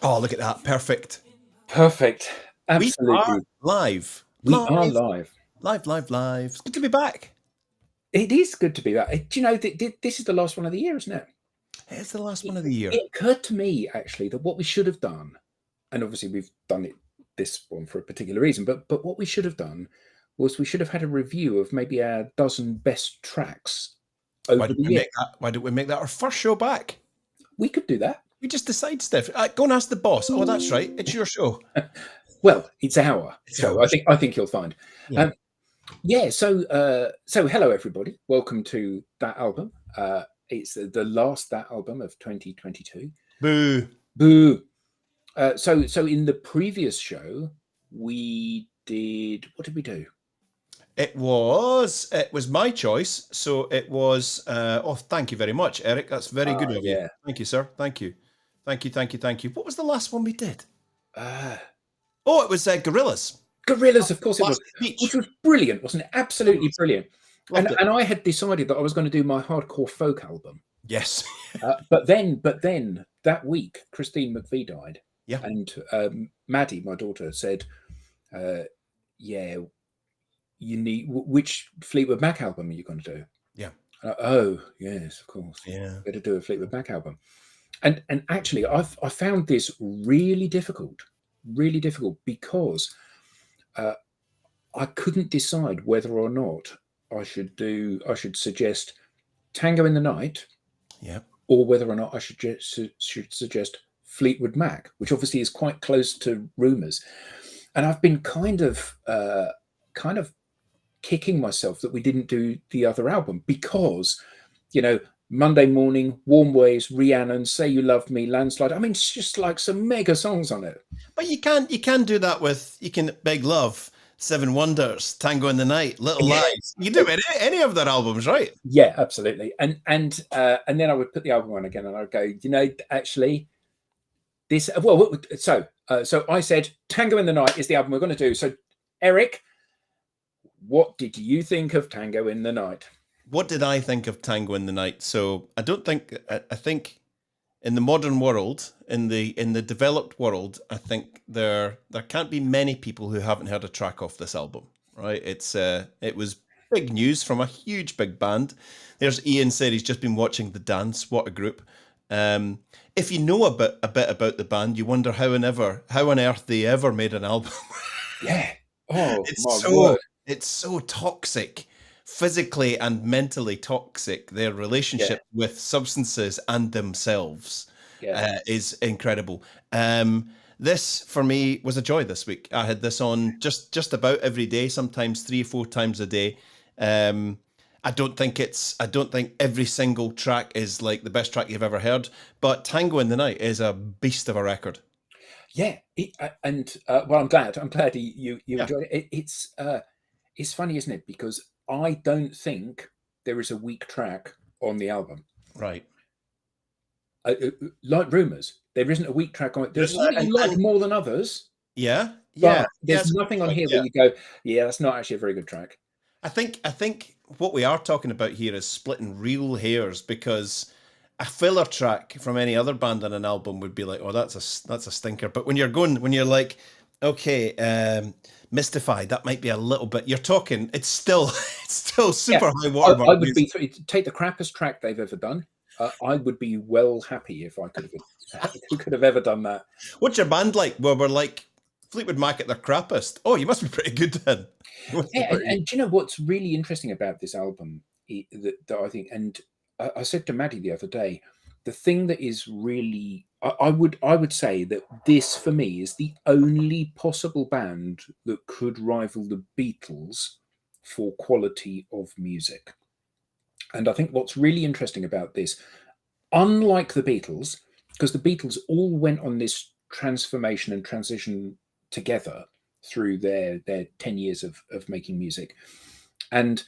Oh, look at that. Perfect. Perfect. We are Absolutely. live. We are Live. live. Live, live, live. It's good to be back. It is good to be back. Do you know, this is the last one of the year, isn't it? It's the last It, one of the year. it occurred to me, actually, that what we should have done, and obviously we've done it this one for a particular reason, but what we should have done was we should have had a review of maybe our dozen best tracks Why over don't the we year. make that? Why don't we make that our first show back? We could do that. We just decide stuff. Go and ask the boss. Oh, that's right. It's your show. Well, it's our It's show. ours. I think you'll find. Yeah. Um, Yeah, so hello everybody. Welcome to that album. It's the last that album of 2022. Boo. Boo. So in the previous show, we did what did we do? It was my choice. So it was oh, thank you very much, Eric. That's very good of you. Yeah. Thank you, sir. Thank you. Thank you, thank you, thank you. What was the last one we did? Uh, Oh, it was Gorillas. Gorillas, of course it was, Plastic Beach. which was brilliant, wasn't it? Absolutely brilliant. Loved it. And I had decided that I was going to do my hardcore folk album. Yes. But then that week, Christine McVie died. Yeah. And Maddie, my daughter, said, "Yeah, you need which Fleetwood Mac album are you going to do?" Yeah. Oh, yes, of course. Yeah. Better do a Fleetwood Mac album. And actually, I found this really difficult because I couldn't decide whether or not I should suggest Tango in the Night, Yeah. or whether or not I should suggest Fleetwood Mac, which obviously is quite close to Rumours. And I've been kind of kicking myself that we didn't do the other album because, Monday Morning, Warm Ways, Rhiannon, Say You Love Me, Landslide. I mean, it's just like some mega songs on it. But you can do that with Big Love, Seven Wonders, Tango in the Night, Little Yeah. Lies. You can do any of their albums, right? Yeah, absolutely. And then I would put the album on again, and I'd go, actually, this. Well, so I said Tango in the Night is the album we're going to do. So, Eric, what did you think of Tango in the Night? What did I think of Tango in the Night? So I think in the modern world, in the developed world, I think there can't be many people who haven't heard a track off this album, right? It was big news from a huge big band. There's Ian said he's just been watching The Dance. What a group! If you know a bit about the band, you wonder how on earth they ever made an album. Yeah. Oh, It's so toxic, physically and mentally toxic. Their relationship with substances and themselves is incredible. This for me was a joy this week. I had this on just about every day, sometimes 3 or 4 times a day. I don't think every single track is like the best track you've ever heard, but Tango in the Night is a beast of a record. Yeah, well, I'm glad you enjoyed it. It's funny, isn't it? Because I don't think there is a weak track on the album. Right. Like Rumours, there isn't a weak track on it. There's some that you like more than others. Yeah. But there's nothing on here where you go, yeah, that's not actually a very good track. I think what we are talking about here is splitting real hairs, because a filler track from any other band on an album would be like, oh, that's a stinker. But when you're like, okay, Mystified, that might be a little bit. You're talking, it's still super high watermark. I would take the crappiest track they've ever done. I would be well happy if I could have ever done that. What's your band like? Well, we're like Fleetwood Mac at their crappiest. Oh, you must be pretty good then. Yeah, and do you know what's really interesting about this album that I think, and I said to Maddie the other day, the thing that is really, I would say that this for me is the only possible band that could rival the Beatles for quality of music. And I think what's really interesting about this, unlike the Beatles, because the Beatles all went on this transformation and transition together through their 10 years of making music. And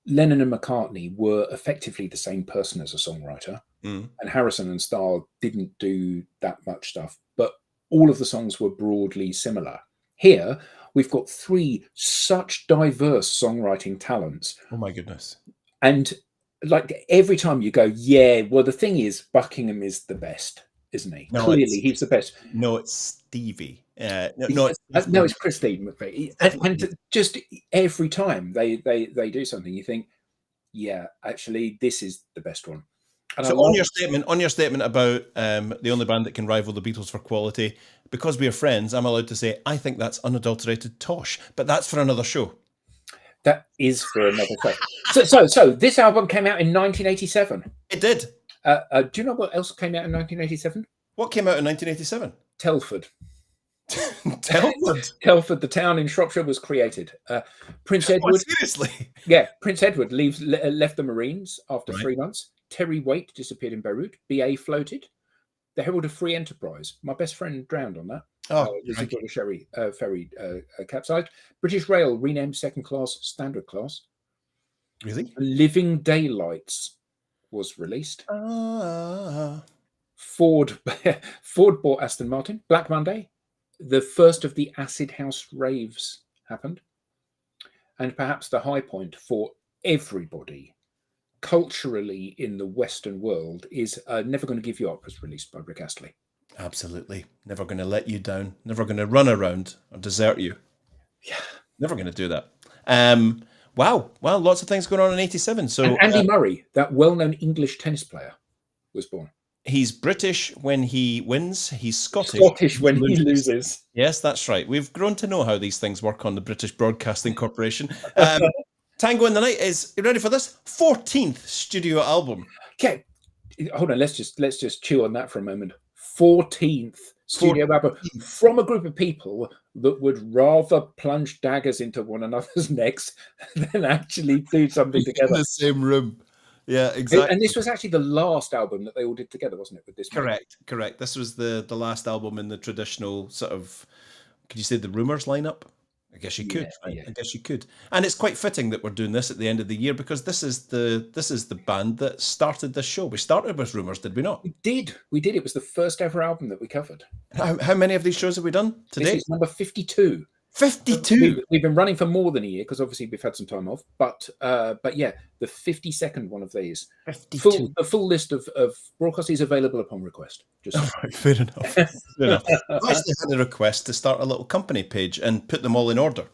Lennon and McCartney were effectively the same person as a songwriter. And Harrison and Starr didn't do that much stuff, but all of the songs were broadly similar. Here, we've got 3 such diverse songwriting talents. Oh my goodness. And like every time you go, yeah, well, the thing is, Buckingham is the best. isn't he? No, Clearly, he's the best. No, it's Stevie. No, it's Christine McVie. And just every time they do something, you think, yeah, actually, this is the best one. And so on your statement about the only band that can rival the Beatles for quality, because we are friends, I'm allowed to say I think that's unadulterated tosh, but that's for another show. That is for another show. So this album came out in 1987. It did. Do you know what else came out in 1987? What came out in 1987? Telford. Telford. Telford, the town in Shropshire, was created. Prince Edward. Seriously? Yeah, Prince Edward left the Marines after 3 months. Terry Waite disappeared in Beirut. BA floated. The Herald of Free Enterprise. My best friend drowned on that. The British ferry capsized. British Rail renamed second class standard class. Really? Living Daylights was released. Ford bought Aston Martin. Black Monday. The first of the Acid House raves happened. And perhaps the high point for everybody culturally in the Western world is Never Gonna Give You Up, was released by Rick Astley. Absolutely. Never going to let you down. Never going to run around or desert you. Yeah. Never going to do that. Wow. Well, lots of things going on in 87. So and Andy Murray, that well-known English tennis player, was born. He's British when he wins. He's Scottish when he loses. Yes, that's right. We've grown to know how these things work on the British Broadcasting Corporation. Tango in the Night is, you ready for this? 14th studio album. Okay, hold on. Let's just chew on that for a moment. 14th studio album from a group of people that would rather plunge daggers into one another's necks than actually do something together in the same room. Yeah, exactly. And this was actually the last album that they all did together, wasn't it? With this, correct. This was the last album in the traditional sort of, could you say the Rumours lineup? I guess you could. Yeah. I guess you could. And it's quite fitting that we're doing this at the end of the year because this is the band that started this show. We started with Rumours, did we not? We did. It was the first ever album that we covered. How many of these shows have we done today? This is number 52. 52. We've been running for more than a year because obviously we've had some time off. But yeah, the 52nd one of these. 52. The full list of broadcasts is available upon request. Right, fair enough. I actually had a request to start a little company page and put them all in order.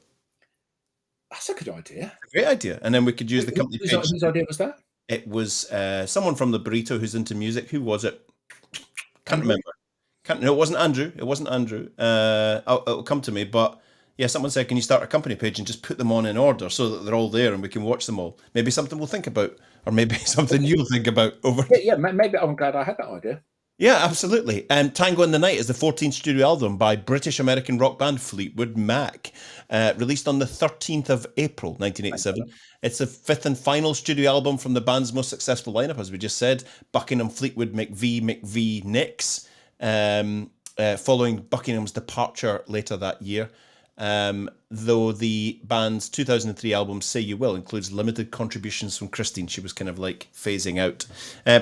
That's a good idea. Great idea. And then we could use the company page. Whose idea was that? It was someone from the Burrito who's into music. Who was it? Can't remember. No, it wasn't Andrew. It'll come to me, but yeah, someone said, can you start a company page and just put them on in order so that they're all there and we can watch them all? Maybe something we'll think about, or maybe something you'll think about over. Yeah, maybe. I'm glad I had that idea. Yeah, absolutely. Tango in the Night is the 14th studio album by British-American rock band Fleetwood Mac, released on the 13th of April, 1987. It's the fifth and final studio album from the band's most successful lineup, as we just said, Buckingham, Fleetwood, McVie, Nicks, following Buckingham's departure later that year. Though the band's 2003 album Say You Will includes limited contributions from Christine. She was kind of like phasing out.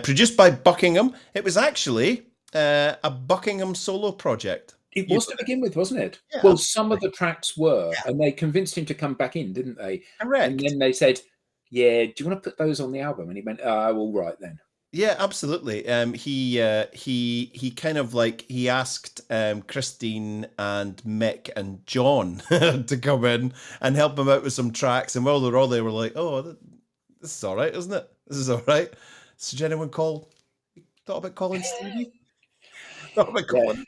Produced by Buckingham. It was actually a Buckingham solo project. It was to begin with, wasn't it? Yeah, well, some of the tracks were, and they convinced him to come back in, didn't they? Correct. And then they said, yeah, do you want to put those on the album? And he went, all right then. Yeah, absolutely. He kind of like, he asked Christine and Mick and John to come in and help him out with some tracks. And while they're all there, we're like, oh, this is all right, isn't it? This is all right. So did anyone thought about calling Stevie? Thought about calling.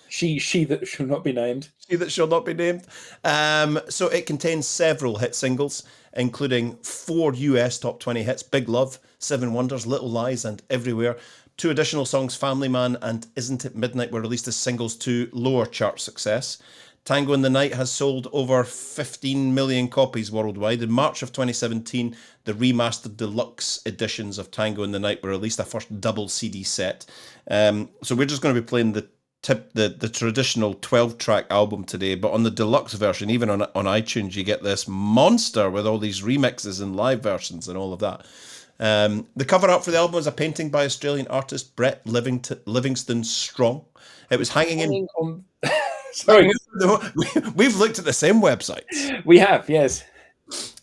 She that shall not be named. She that shall not be named. So it contains several hit singles, including 4 US top 20 hits, Big Love, Seven Wonders, Little Lies, and Everywhere. 2 additional songs, Family Man and Isn't It Midnight, were released as singles to lower chart success. Tango in the Night has sold over 15 million copies worldwide. In March of 2017, the remastered deluxe editions of Tango in the Night were released, a first double CD set. So we're just going to be playing the traditional 12-track album today, but on the deluxe version, even on iTunes, you get this monster with all these remixes and live versions and all of that. The cover art for the album is a painting by Australian artist Brett Livingston Strong. It was hanging in... Sorry. We've looked at the same website. We have, yes.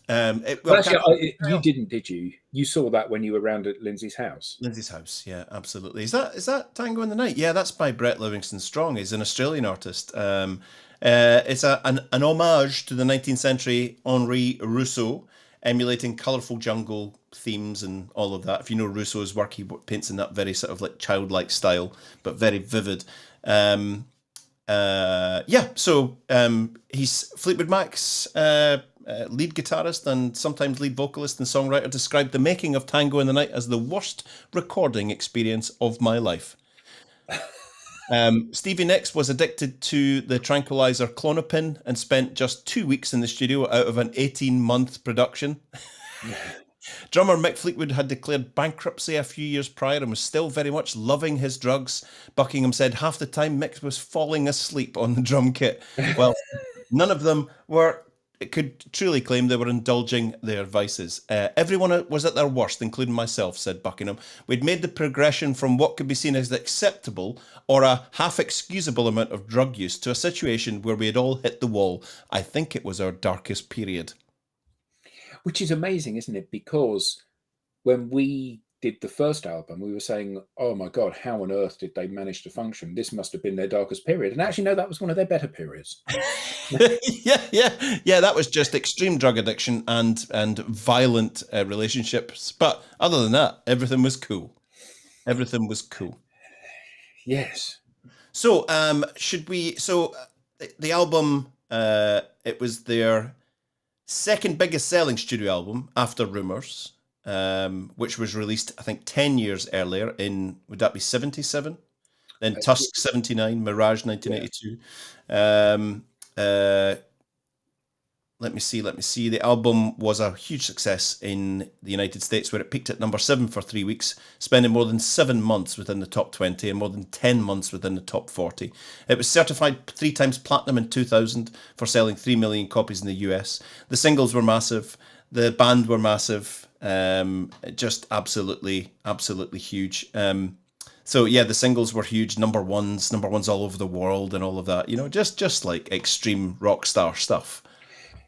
Well, actually, you didn't, did you? You saw that when you were around at Lindsay's house. Lindsay's house, yeah, absolutely. Is that Tango in the Night? Yeah, that's by Brett Livingston Strong. He's an Australian artist. It's an homage to the 19th century Henri Rousseau, emulating colourful jungle themes and all of that. If you know Rousseau's work, he paints in that very sort of like childlike style, but very vivid. He's Fleetwood Mac's lead guitarist and sometimes lead vocalist and songwriter. Described the making of Tango in the Night as the worst recording experience of my life. Stevie Nicks was addicted to the tranquilizer Klonopin and spent just 2 weeks in the studio out of an 18-month production. Drummer Mick Fleetwood had declared bankruptcy a few years prior and was still very much loving his drugs. Buckingham said half the time Mick was falling asleep on the drum kit. Well, none of them could truly claim they were indulging their vices. Everyone was at their worst, including myself, said Buckingham. We'd made the progression from what could be seen as acceptable or a half-excusable amount of drug use to a situation where we had all hit the wall. I think it was our darkest period. Which is amazing, isn't it? Because when we did the first album, we were saying, oh my God, how on earth did they manage to function? This must have been their darkest period. And actually, no, that was one of their better periods. Yeah, that was just extreme drug addiction and violent relationships. But other than that, everything was cool. Everything was cool. Yes. So, the album, it was their second biggest selling studio album after Rumours, which was released, I think, 10 years earlier in, would that be 77? Then Tusk 79, Mirage 1982. Yeah. Let me see. The album was a huge success in the United States, where it peaked at number 7 for 3 weeks, spending more than 7 months within the top 20 and more than 10 months within the top 40. It was certified 3 times platinum in 2000 for selling 3 million copies in the US. The singles were massive. The band were massive. Just absolutely huge. The singles were huge. Number ones all over the world and all of that. You know, just like extreme rock star stuff.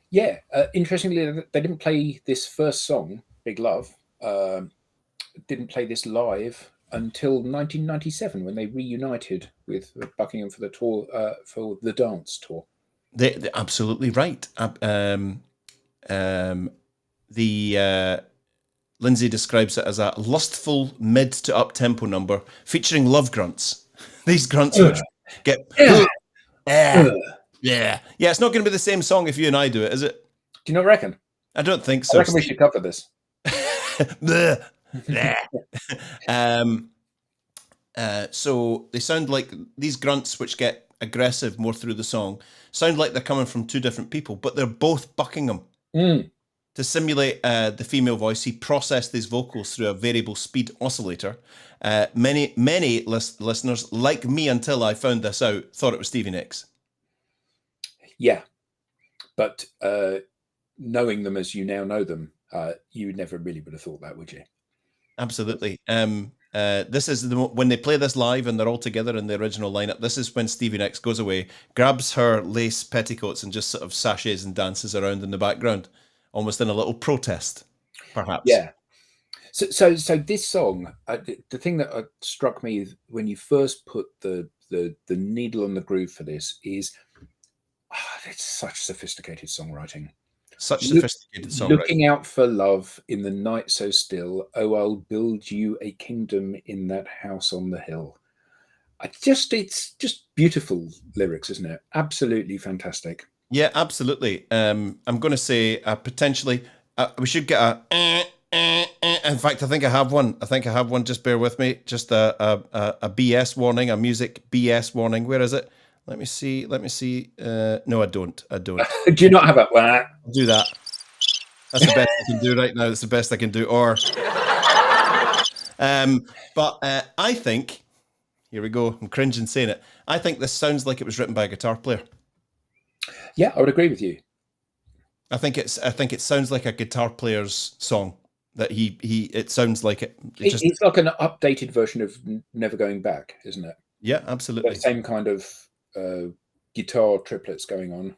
Yeah, interestingly, they didn't play this first song, Big Love, didn't play this live until 1997 when they reunited with Buckingham for the tour, for the dance tour. They're absolutely right. Lindsay describes it as a lustful mid to up tempo number featuring love grunts. These grunts which get Yeah, it's not going to be the same song if you and I do it, is it? Do you not reckon? I don't think so. I reckon we should cover this. So they sound like these grunts, which get aggressive more through the song, sound like they're coming from two different people, but they're both Buckingham. To simulate the female voice, he processed these vocals through a variable speed oscillator. Many listeners, like me until I found this out, thought it was Stevie Nicks. Yeah, but knowing them as you now know them, you never really would have thought that, would you? Absolutely. This is when they play this live and they're all together in the original lineup. This is when Stevie Nicks goes away, grabs her lace petticoats and just sort of sashays and dances around in the background, almost in a little protest, perhaps. Yeah. So this song, the thing that struck me when you first put the needle on the groove for this is, it's such sophisticated songwriting. Looking out for love in the night so still. Oh, I'll build you a kingdom in that house on the hill. It's just beautiful lyrics, isn't it? Absolutely fantastic. Yeah, absolutely. I'm going to say potentially we should get a. In fact, I think I have one. Just bear with me. Just a BS warning, a music BS warning. Where is it? Let me see. No, I don't. Do you not have a? I'll do that. That's the best I can do right now. That's the best I can do. But I think, here we go. I'm cringing saying it. I think this sounds like it was written by a guitar player. Yeah, I would agree with you. I think it sounds like a guitar player's song. That it sounds like it. It's like an updated version of Never Going Back, isn't it? Yeah, absolutely. The same kind of guitar triplets going on.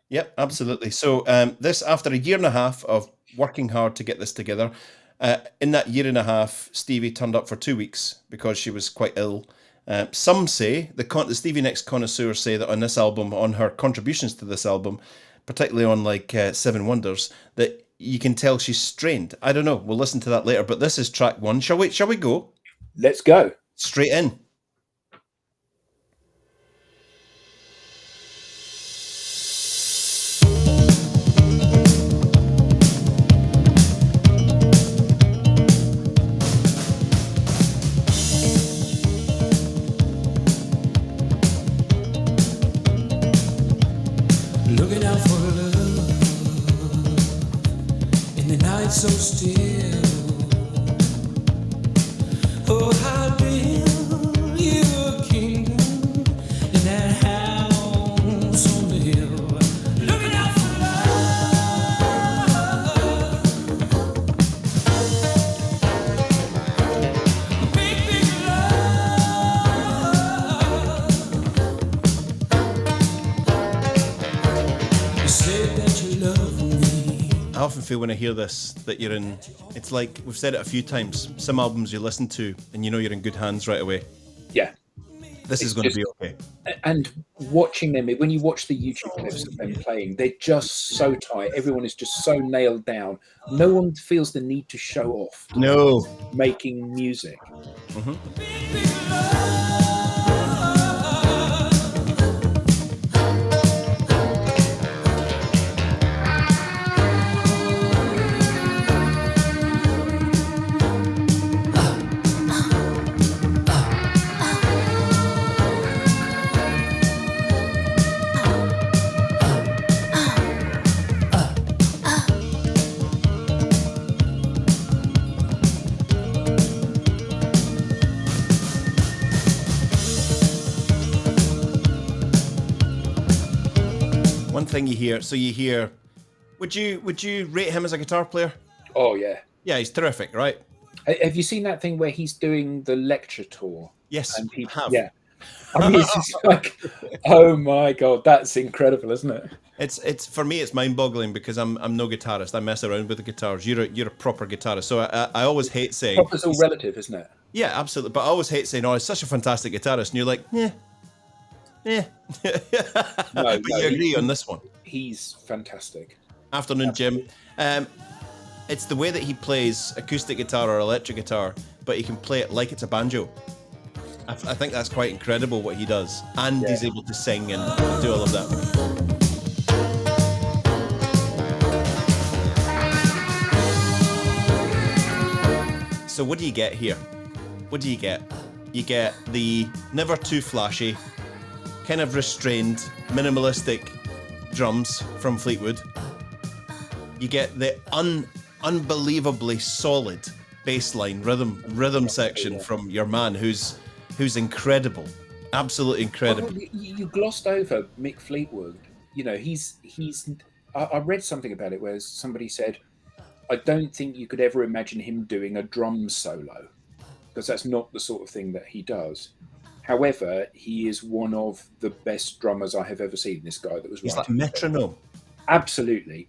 Yep, absolutely. So this, after a year and a half of working hard to get this together, in that year and a half, Stevie turned up for 2 weeks because she was quite ill. Some say, the Stevie Nicks connoisseurs say that on this album, on her contributions to this album, particularly on like Seven Wonders, that you can tell she's strained. I don't know. We'll listen to that later. But this is track one. Shall we go? Let's go. Straight in. Looking out for love in the night so still. Oh, how build you a kingdom in that house on the hill. Looking out for love, big, big love. You said that you love me. I often feel when I hear this that you're in, it's like, we've said it a few times, some albums you listen to and you know you're in good hands right away. Yeah. This is going to be okay. And watching them, when you watch the YouTube clips of them playing, they're just so tight. Everyone is just so nailed down. No one feels the need to show off. No. Making music. One thing you hear, would you rate him as a guitar player? Oh, yeah. Yeah, he's terrific, right? Have you seen that thing where he's doing the lecture tour? Yes, and I have. Yeah. I mean, it's just like, oh my God, that's incredible, isn't it? It's for me, it's mind-boggling because I'm no guitarist. I mess around with the guitars. You're a proper guitarist, so I always hate saying. Proper's all relative, isn't it? Yeah, absolutely. But I always hate saying, "Oh, he's such a fantastic guitarist," and you're like, "Yeah, yeah." But you agree on this one. He's fantastic. Afternoon, Jim. It's the way that he plays acoustic guitar or electric guitar, but he can play it like it's a banjo. I think that's quite incredible what he does, and he's able to sing and do all of that. So what do you get here? What do you get? You get the never too flashy, kind of restrained, minimalistic drums from Fleetwood. You get the unbelievably solid bass line rhythm section from your man, who's incredible, absolutely incredible. Well, you glossed over Mick Fleetwood. You know, he's. I read something about it where somebody said, I don't think you could ever imagine him doing a drum solo because that's not the sort of thing that he does. However, he is one of the best drummers I have ever seen. This guy that was He's like metronome. Absolutely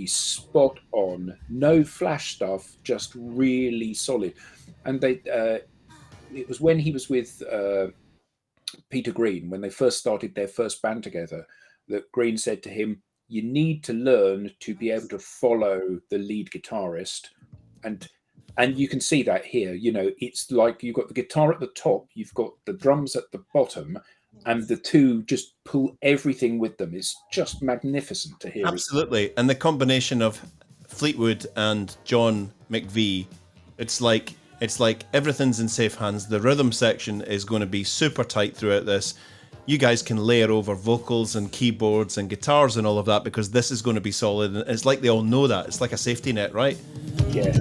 spot on. No flash stuff, just really solid. And it was when he was with Peter Green, when they first started their first band together, that Green said to him, you need to learn to be able to follow the lead guitarist. And you can see that here. You know, it's like you've got the guitar at the top, you've got the drums at the bottom, and the two just pull everything with them. It's just magnificent to hear. Absolutely. And the combination of Fleetwood and John McVie, it's like everything's in safe hands. The rhythm section is going to be super tight throughout this. You guys can layer over vocals and keyboards and guitars and all of that because this is going to be solid. And it's like they all know that. It's like a safety net, right? Yeah.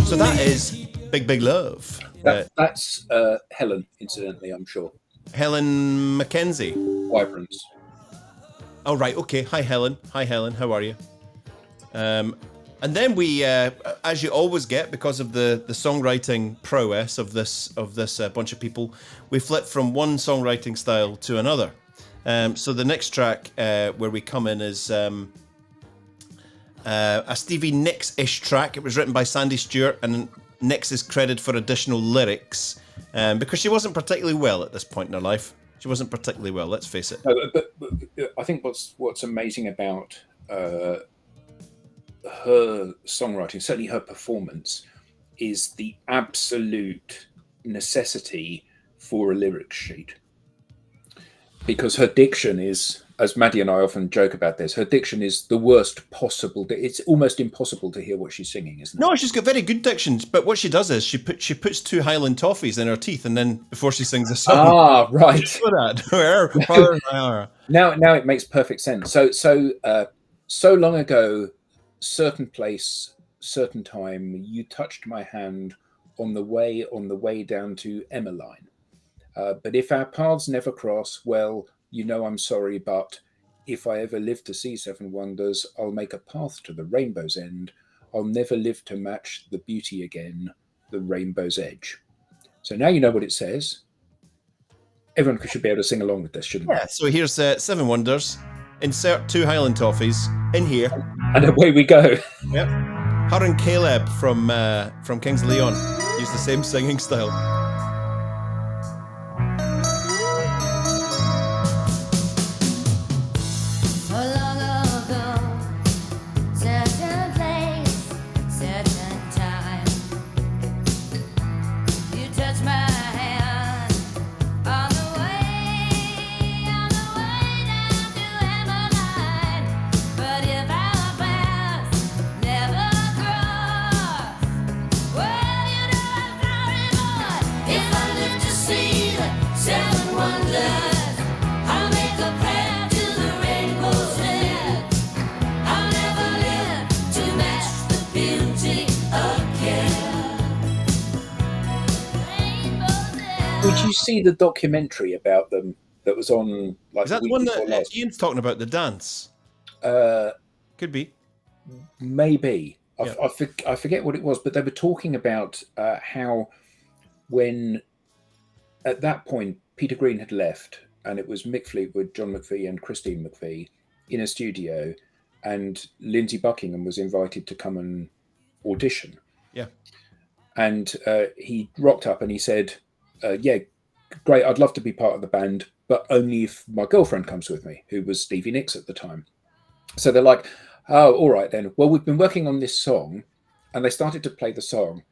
So that is Big Big Love. That's Helen, incidentally, I'm sure. Helen Mackenzie. Vibrance. Oh, right. Okay. Hi, Helen. How are you? And then we, as you always get, because of the songwriting prowess of this bunch of people, we flip from one songwriting style to another. So the next track where we come in is a Stevie Nicks-ish track. It was written by Sandy Stewart, and Nicks is credited for additional lyrics because she wasn't particularly well at this point in her life. She wasn't particularly well, let's face it. No, but I think what's amazing about her songwriting, certainly her performance, is the absolute necessity for a lyrics sheet. Because her diction is, as Maddie and I often joke about this, her diction is the worst possible. It's almost impossible to hear what she's singing, isn't it? No, she's got very good diction, but what she does is she puts 2 Highland toffees in her teeth, and then before she sings a song. Ah, right. Now it makes perfect sense. So long ago, certain place, certain time, you touched my hand on the way down to Emmeline. But if our paths never cross, well, you know I'm sorry, but if I ever live to see 7 wonders, I'll make a path to the rainbow's end. I'll never live to match the beauty again, the rainbow's edge. So now you know what it says. Everyone should be able to sing along with this, shouldn't they? Yeah, so here's 7 wonders. Insert 2 Highland toffees in here. And away we go. Yep. Her and Caleb from Kings of Leon use the same singing style. Did you see the documentary about them that was on? Like, is that the one that Ian's talking about, the dance? Could be. Maybe. I forget what it was, but they were talking about how when, at that point, Peter Green had left, and it was Mick Fleetwood, John McVie, and Christine McVie in a studio, and Lindsey Buckingham was invited to come and audition. Yeah. And he rocked up and he said, yeah, great, I'd love to be part of the band, but only if my girlfriend comes with me, who was Stevie Nicks at the time. So they're like, oh, all right then. Well, we've been working on this song, and they started to play the song,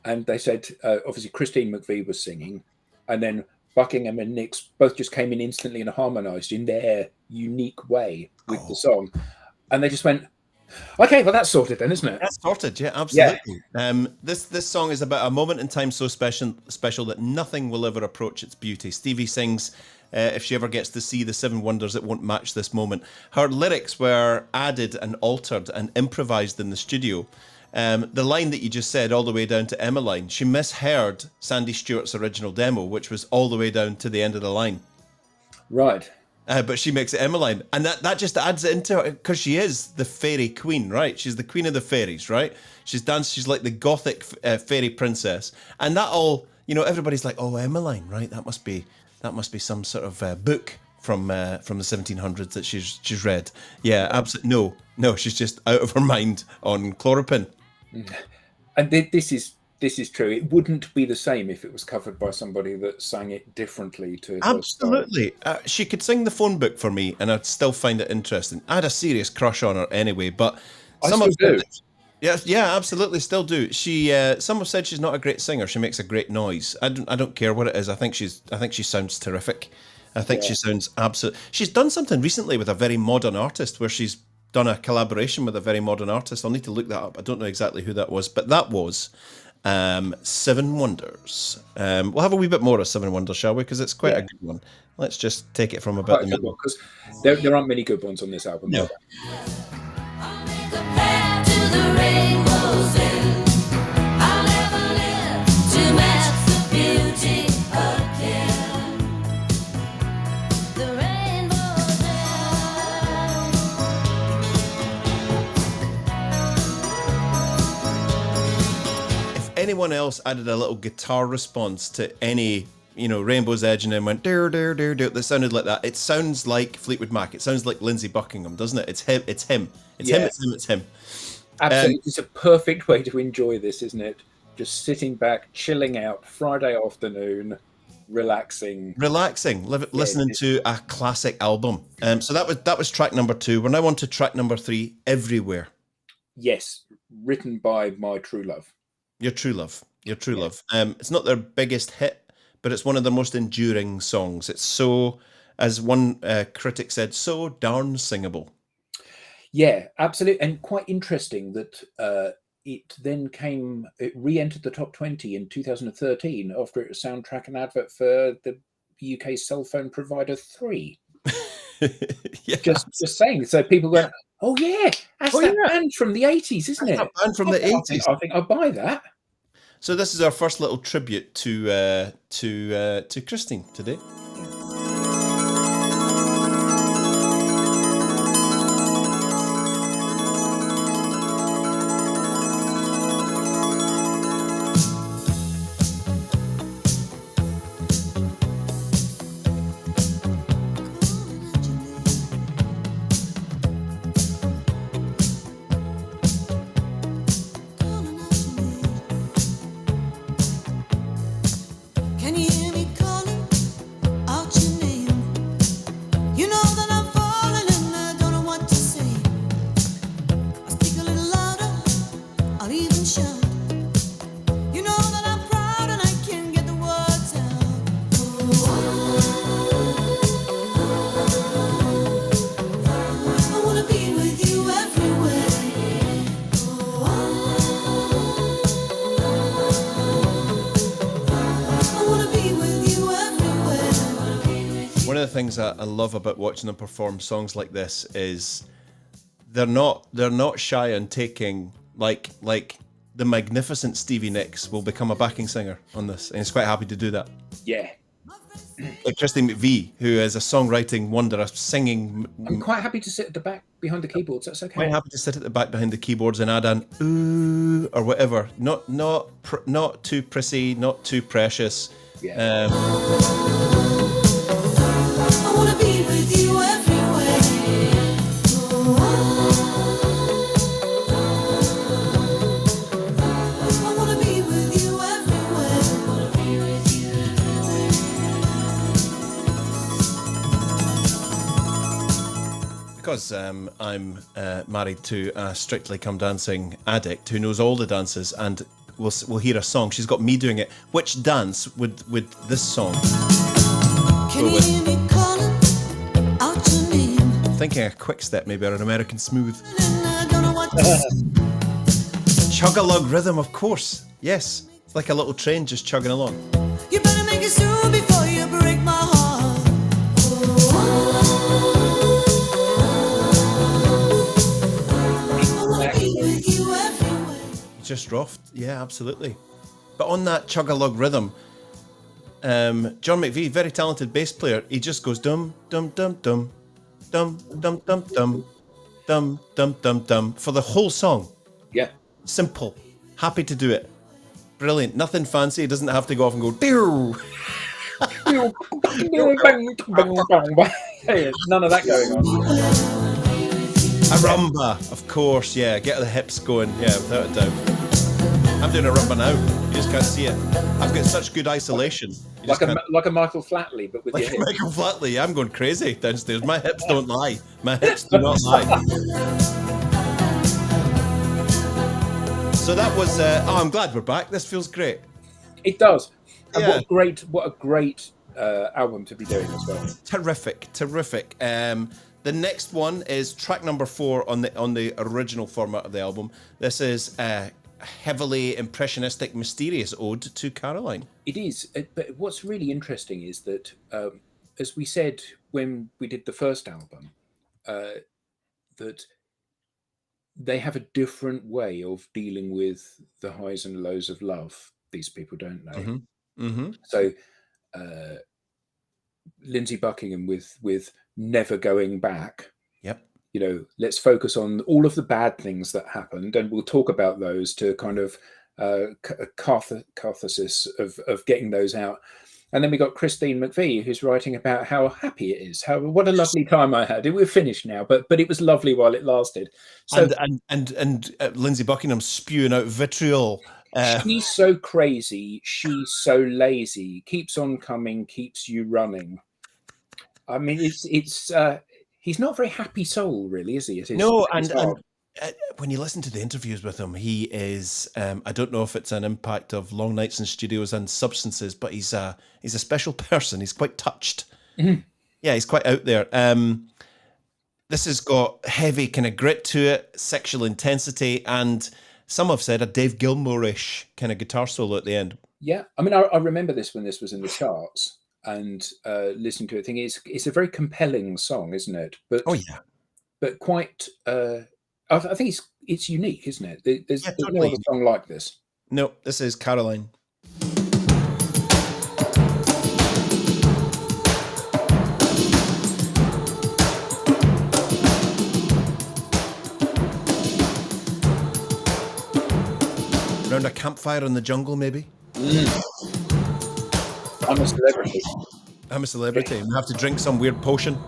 and they said, obviously Christine McVie was singing, and then Buckingham and Nicks both just came in instantly and harmonised in their unique way with the song. And they just went, okay, well, that's sorted then, isn't it? That's sorted, yeah, absolutely. Yeah. This song is about a moment in time so special that nothing will ever approach its beauty. Stevie sings, if she ever gets to see the 7 wonders, it won't match this moment. Her lyrics were added and altered and improvised in the studio. The line that you just said, all the way down to Emmeline, she misheard Sandy Stewart's original demo, which was all the way down to the end of the line. Right. But she makes it Emmeline, and that just adds it into it, because she is the fairy queen, right? She's the queen of the fairies, right? She's like the gothic fairy princess, and that all, you know, everybody's like, oh, Emmeline, right? That must be some sort of book from the 1700s that she's read. Yeah, absolutely. No, she's just out of her mind on chloroquine. And this is true. It wouldn't be the same if it was covered by somebody that sang it differently to her absolutely. She could sing the phone book for me, and I'd still find it interesting. I had a serious crush on her anyway, but some of them, yeah, absolutely, still do. Some have said she's not a great singer. She makes a great noise. I don't care what it is. I think she sounds terrific. I think she sounds absolute. She's done something recently with a very modern artist where she's done a collaboration with a very modern artist. I'll need to look that up. I don't know exactly who that was, but that was 7 Wonders. We'll have a wee bit more of 7 Wonders, shall we? Because it's quite a good one. Let's just take it from about the middle. Because there aren't many good ones on this album. No. anyone else added a little guitar response to any, Rainbow's Edge and then went dare dare dare dare, that sounded like that, it sounds like Fleetwood Mac. It sounds like Lindsey Buckingham, doesn't it? It's him. It's him. It's him. It's him. It's him. Absolutely, it's a perfect way to enjoy this, isn't it? Just sitting back, chilling out, Friday afternoon, relaxing, listening to a classic album. So that was track number 2. We're now on to track number 3, Everywhere. Yes, written by my true love. Your true love. It's not their biggest hit, but it's one of their most enduring songs. It's so, as one critic said, so darn singable. Yeah, absolutely. And quite interesting that it re-entered the top 20 in 2013 after it was soundtrack and advert for the UK cell phone provider 3. Yeah. Just saying. So people went, oh yeah, that's that band from the 80s, isn't it? That band from the 80s. I think I'll buy that. So this is our first little tribute to Christine today. Can you hear me calling out your name? You know that I'm falling and I don't know what to say. I'll speak a little louder, I'll even shout. You know that I'm proud and I can't get the words out. I wanna be with you everywhere. One of the things that I love about watching them perform songs like this is they're not shy on taking like the magnificent Stevie Nicks will become a backing singer on this, and he's quite happy to do that. Yeah. Like Christine McVie, who is a songwriting wonder, a singing. I'm quite happy to sit at the back behind the keyboards. That's okay. Quite happy to sit at the back behind the keyboards and add an ooh or whatever. Not too prissy, not too precious. Yeah. I wanna be with you everywhere. I wanna be with you everywhere. Because I'm married to a Strictly Come Dancing addict who knows all the dances, and we'll hear a song. She's got me doing it. Which dance would this song Can you hear me calling out your name? Thinking a quick step maybe, or an American smooth. And I don't know what to say. Chug-a-lug rhythm, of course. Yes, it's like a little train just chugging along. You better make it soon before you break my heart. I wanna be with you everywhere. Just roughed, yeah, absolutely. But on that chug-a-lug rhythm, John McVie, very talented bass player, he just goes dum dum dum dum dum dum dum dum dum dum dum dum for the whole song. Yeah. Simple, happy to do it, brilliant, nothing fancy. He doesn't have to go off and go dew. None of that going on. A rumba, of course, yeah. Get the hips going, yeah, without a doubt. I'm doing a rumba now. You just can't see it. I've got such good isolation. Like a Michael Flatley, but with Like your hips. Michael Flatley, I'm going crazy downstairs. My hips don't lie. My hips do not lie. So that was. I'm glad we're back. This feels great. It does. And Yeah. what a great album to be doing as well. Terrific. The next one is track number 4 on the original format of the album. This is a heavily impressionistic, mysterious ode to Caroline. It is. But what's really interesting is that, as we said when we did the first album, that they have a different way of dealing with the highs and lows of love. These people, don't they? Mm-hmm. Mm-hmm. So, Lindsey Buckingham with Never Going Back. Yep. Let's focus on all of the bad things that happened, and we'll talk about those to kind of catharsis of getting those out. And then we got Christine McVie, who's writing about how happy it is, what a lovely time I had. We're finished now, but it was lovely while it lasted. So and Lindsey Buckingham spewing out vitriol. She's so crazy, she's so lazy, keeps on coming, keeps you running. I mean, it's he's not a very happy soul, really, is he? No, and when you listen to the interviews with him, he is. I don't know if it's an impact of long nights in studios and substances, but he's a special person. He's quite touched. Mm-hmm. Yeah, he's quite out there. This has got heavy kind of grit to it, sexual intensity, and some have said a Dave Gilmour-ish kind of guitar solo at the end. Yeah, I mean, I remember this when this was in the charts, and listening to it, thinking it's a very compelling song, isn't it? But but quite. I think it's unique, isn't it? There's no other song like this. No, this is Caroline. Around a campfire in the jungle, maybe? I'm a celebrity. I'm a celebrity. And we have to drink some weird potion.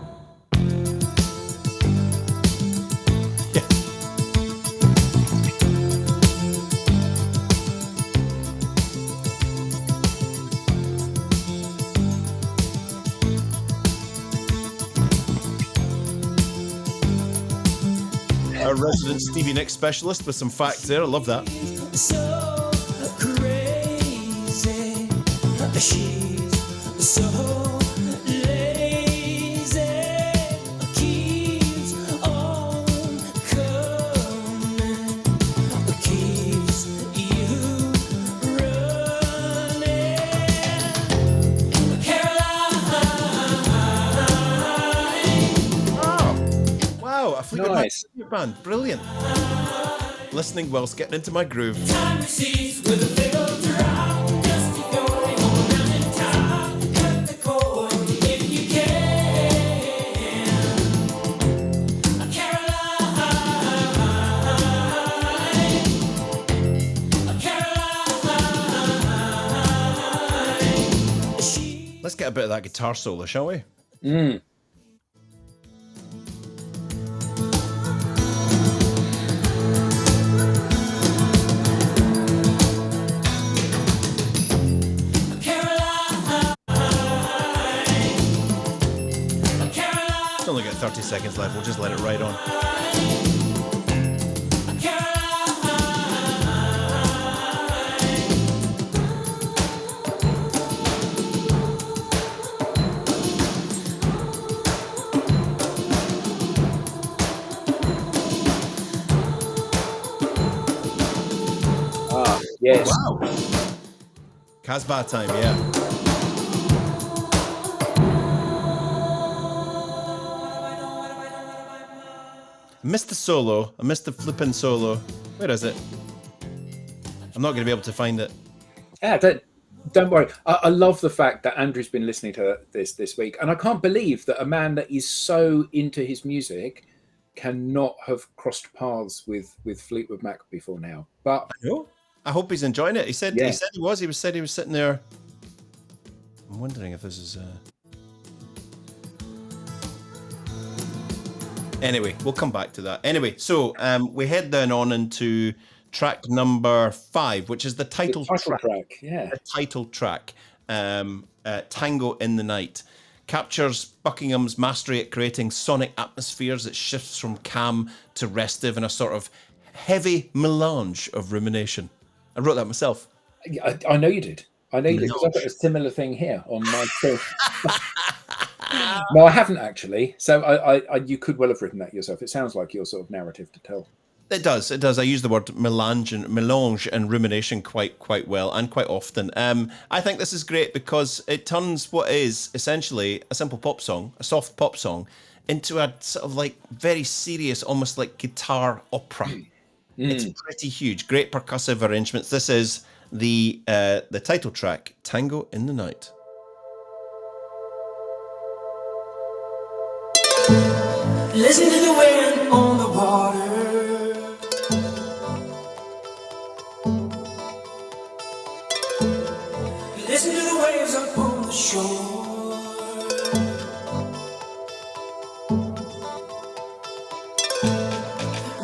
Our resident Stevie Nicks specialist with some facts there. I love that. So crazy, she's so lazy, keeps on coming, keeps you running. Caroline. Oh, wow, a Fleetwood Mac Nice. band. Brilliant. Listening whilst getting into my groove. Time recedes with a big old drop. Just keep going on down in top. Cut the cord if you can. Caroline. Let's get a bit of that guitar solo, shall we? It's only got 30 seconds left. We'll just let it ride on. Yes. Wow. Casbah time, yeah. I missed the solo. I missed the flipping solo. Where is it? I'm not going to be able to find it. Yeah, don't worry. I love the fact that Andrew's been listening to this week, and I can't believe that a man that is so into his music cannot have crossed paths with Fleetwood Mac before now. But I know. I hope he's enjoying it. He said he was. He said he was sitting there. I'm wondering if this is. Anyway, we'll come back to that. Anyway, so we head then on into track number 5, which is the title track. Yeah. The title track, Tango in the Night, captures Buckingham's mastery at creating sonic atmospheres. It shifts from calm to restive in a sort of heavy melange of rumination. I wrote that myself. I know you did. I know you did, because I've got a similar thing here on my film. No, I haven't actually. So I you could well have written that yourself. It sounds like your sort of narrative to tell. It does. It does. I use the word melange and rumination quite well and quite often. I think this is great because it turns what is essentially a simple pop song, a soft pop song, into a sort of like very serious, almost like guitar opera. It's pretty huge. Great percussive arrangements. This is the title track, Tango in the Night. Listen to the wind on the water. shore.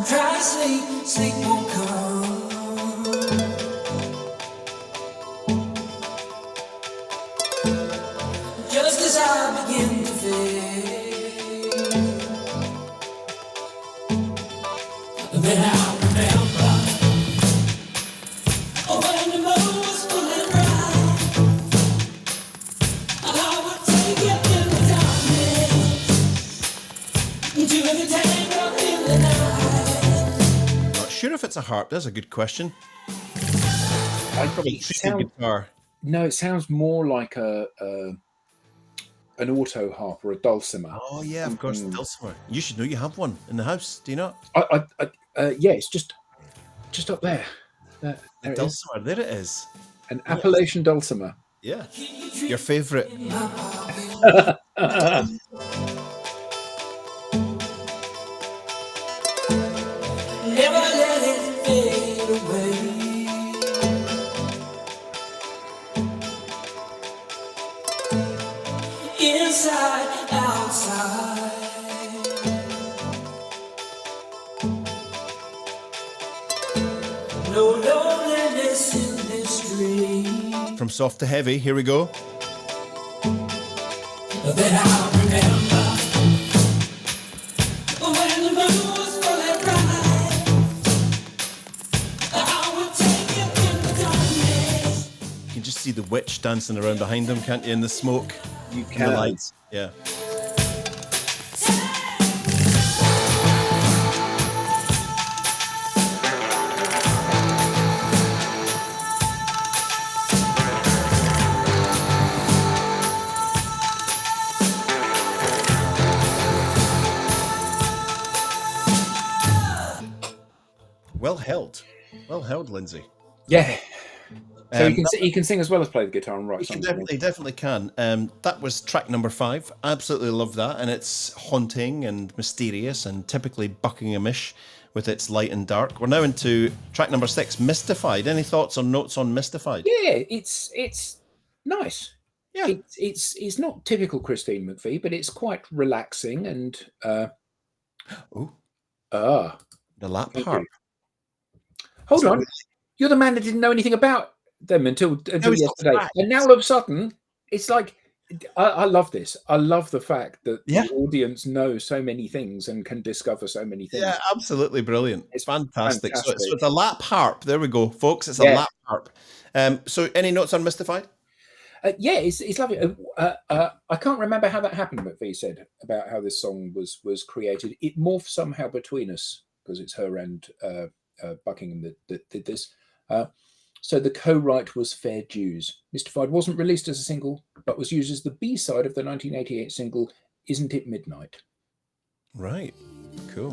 Try to sleep, sleep won't come. Just as I begin to fade, then I remember, oh, when the moon was full and bright, I would take you in the darkness to the tango in the night. Not sure if it's a harp. That's a good question. It Guitar. No, it sounds more like an auto harp or a dulcimer. Oh yeah, of course, dulcimer. You should know you have one in the house. Do you not? Yeah, it's just up there. There The it is. dulcimer. There it is. An Appalachian dulcimer. Yeah. Your favourite. Never let it fade away. Inside, outside. No loneliness in this dream. From soft to heavy. Here we go. Then I'll remember when the moon was full and bright. I would take you in the darkness. You can just see the witch dancing around behind him, can't you? In the smoke, You in the can. lights. Yeah. Well held, Lindsay. Yeah. So Um, he can sing as well as play the guitar and write He can songs. definitely can. That was track number 5. Absolutely love that, and it's haunting and mysterious and typically Buckinghamish with its light and dark. We're now into track number 6, Mystified. Any thoughts or notes on Mystified? Yeah, it's nice. Yeah. It's not typical Christine McVie, but it's quite relaxing and Oh, ah. the lap Thank harp. you. Hold So- on. You're the man that didn't know anything about them until it's not yesterday. fact. And now all of a sudden, it's like I love this. I love the fact that Yeah. the audience knows so many things and can discover so many things. Yeah, absolutely brilliant. It's It's fantastic. So fantastic. it's a lap harp. There we go, folks. It's a Yeah. lap harp. So any notes on Mystified? Yeah, it's lovely. I can't remember how that happened. McVie said about how this song was created. It morphed somehow between us because it's her and Buckingham that did this. So the co-write was Fair Dues. Mystified wasn't released as a single, but was used as the B-side of the 1988 single Isn't It Midnight? Right. Cool.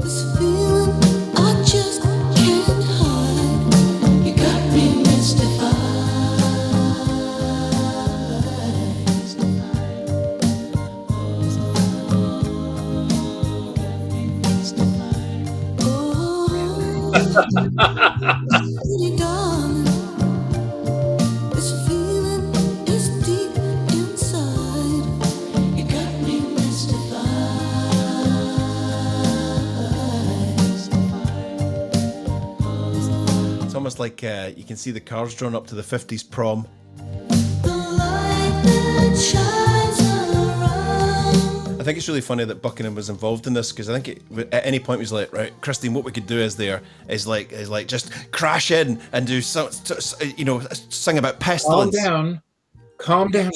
This feeling I just can't hide. You got me mystified. Pretty darling, this feeling is deep inside. You got me mystified. It's almost like you can see the cars drawn up to the 50s prom. The light that shines around. I think it's really funny that Buckingham was involved in this because I think at any point he was like, right, Christine, what we could do is just crash in and do sing about Calm pestilence. down,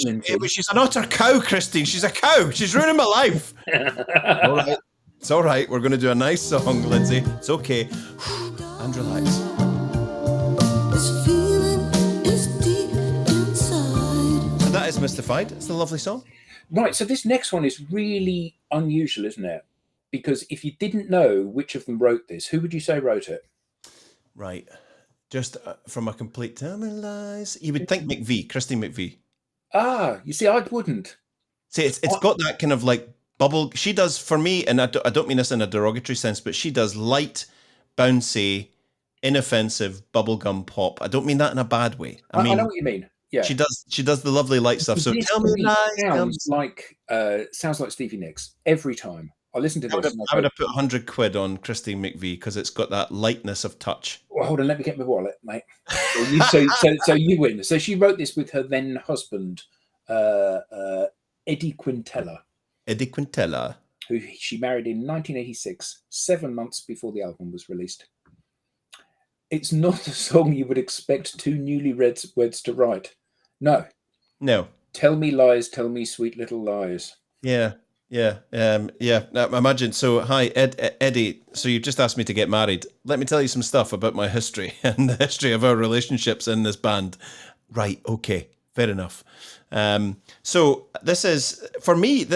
Lindsay. She's an utter cow, Christine. She's a cow. She's ruining my life. All right. It's all right. We're going to do a nice song, Lindsay. It's okay. And relax. This feeling is deep inside. So that is Mystified. It's a lovely song. Right, so this next one is really unusual, isn't it? Because if you didn't know which of them wrote this, who would you say wrote it? Right. Just from a complete tell me lies. You would think McVie, Christine McVie. Ah, you see, I wouldn't. See, it's got that kind of like bubble. She does, for me, and I don't mean this in a derogatory sense, but she does light, bouncy, inoffensive bubblegum pop. I don't mean that in a bad way. I I mean, know what you mean. Yeah. She does the lovely light stuff. So This tell to me me lies. sounds like Stevie Nicks every time. I listen to I would this have, and I I would go, have put 100 quid on Christine McVie because it's got that lightness of touch. well, hold on, let me get my wallet, mate. So you win. So she wrote this with her then husband, Eddie Quintella, Eddie Quintella. who she married in 1986, 7 months before the album was released. It's not a song you would expect two newlyweds to write. No. Tell me lies, tell me sweet little lies. Yeah. Imagine. So, hi, Eddie. So you've just asked me to get married. Let me tell you some stuff about my history and the history of our relationships in this band. Right. Okay. Fair enough. So this is, for me,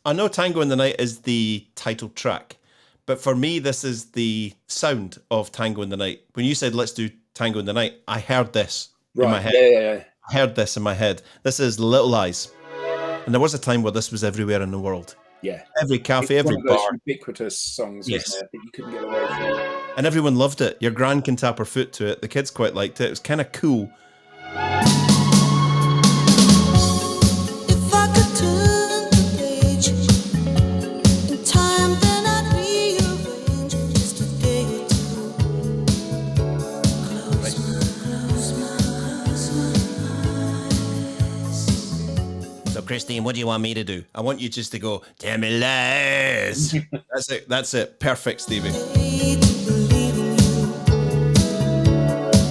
I know Tango in the Night is the title track, but for me, this is the sound of Tango in the Night. When you said, let's do Tango in the Night, I heard this in my head. Yeah. I heard this in my head. This is Little Lies. And there was a time where this was everywhere in the world. Yeah. Every cafe, every one of those bar. ubiquitous songs, Yes. wasn't it, that you couldn't get away from. And everyone loved it. Your gran can tap her foot to it. The kids quite liked it. It was kind of cool. If I could turn the page in time, then I'd rearrange just a day or two. Close my eyes. So, Christine, what do you want me to do? I want you just to go, tell me lies. That's it. Perfect, Stevie. Hate to believe in you.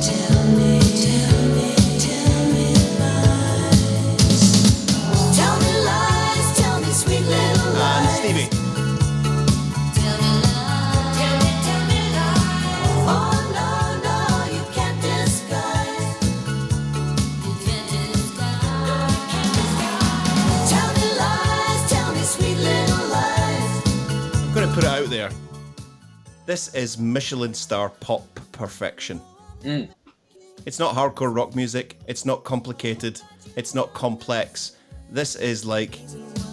Tell me lies. Tell me lies, tell me sweet little And lies. Stevie. Tell me lies, tell me lies. Oh no, you can't disguise. You can't disguise. Tell me lies, tell me sweet little lies. I'm going to put it out there. This is Michelin star pop perfection. It's not hardcore rock music. It's not complicated. It's not complex. This is like